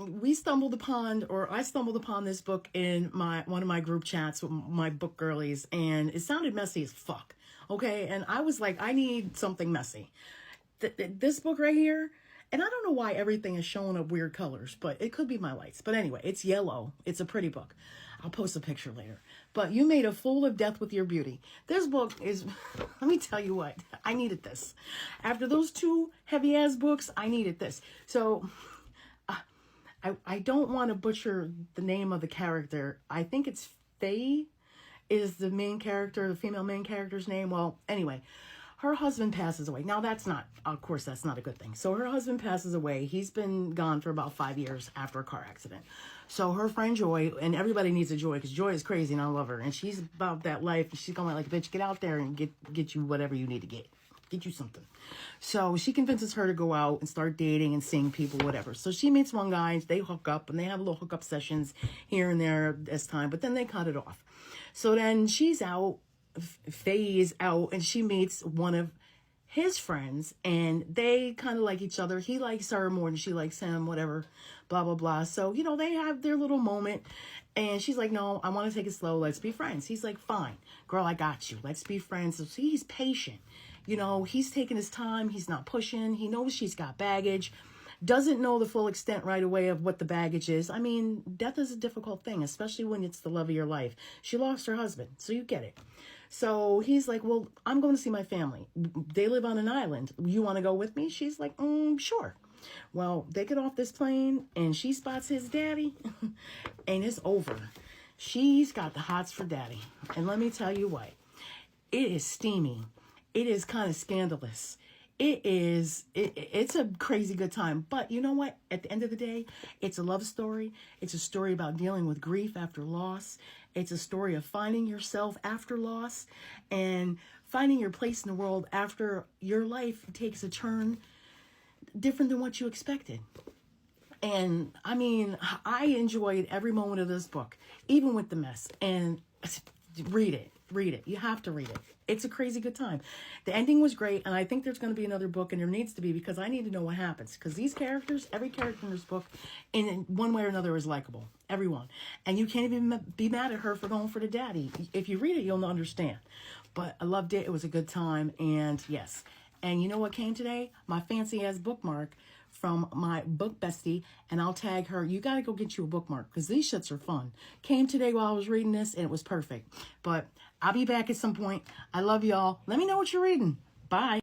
we stumbled upon, or I stumbled upon this book in one of my group chats with my book girlies, and it sounded messy as fuck. Okay, and I was like, I need something messy. This book right here, and I don't know why everything is showing up weird colors, but it could be my lights. But anyway, it's yellow. It's a pretty book. I'll post a picture later. But You Made a Fool of Death with Your Beauty. This book is, let me tell you what, I needed this. After those two heavy ass books, I needed this. So I don't want to butcher the name of the character. I think it's Faye is the main character, the female main character's name. Well, anyway, her husband passes away. Now, of course, that's not a good thing. So her husband passes away. He's been gone for about 5 years after a car accident. So her friend Joy, and everybody needs a Joy because Joy is crazy and I love her. And she's about that life. She's going like, bitch, get out there and get you whatever you need to get. Get you something. So she convinces her to go out and start dating and seeing people, whatever. So she meets one guy, they hook up, and they have little hookup sessions here and there as time, but then they cut it off. So then she's out, Faye is out, and she meets one of his friends, and they kind of like each other. He likes her more than she likes him, whatever, blah, blah, blah. So, they have their little moment, and she's like, no, I want to take it slow. Let's be friends. He's like, fine, girl, I got you. Let's be friends. So he's patient. He's taking his time. He's not pushing. He knows she's got baggage. Doesn't know the full extent right away of what the baggage is. I mean, death is a difficult thing, especially when it's the love of your life. She lost her husband, so you get it. So he's like, well, I'm going to see my family. They live on an island. You want to go with me? She's like, sure. Well, they get off this plane, and she spots his daddy, and it's over. She's got the hots for daddy. And let me tell you what, it is steamy. It is kind of scandalous. It's a crazy good time. But you know what? At the end of the day, it's a love story. It's a story about dealing with grief after loss. It's a story of finding yourself after loss and finding your place in the world after your life takes a turn different than what you expected. And I mean, I enjoyed every moment of this book, even with the mess. And read it. You have to read it. It's a crazy good time. The ending was great, and I think there's going to be another book, and there needs to be, because I need to know what happens. Because these characters, every character in this book, in one way or another, is likable. Everyone. And you can't even be mad at her for going for the daddy. If you read it, you'll understand. But I loved it. It was a good time, and yes. And you know what came today? My fancy-ass bookmark from my book bestie, and I'll tag her. You got to go get you a bookmark because these shits are fun. Came today while I was reading this, and it was perfect. But I'll be back at some point. I love y'all. Let me know what you're reading. Bye.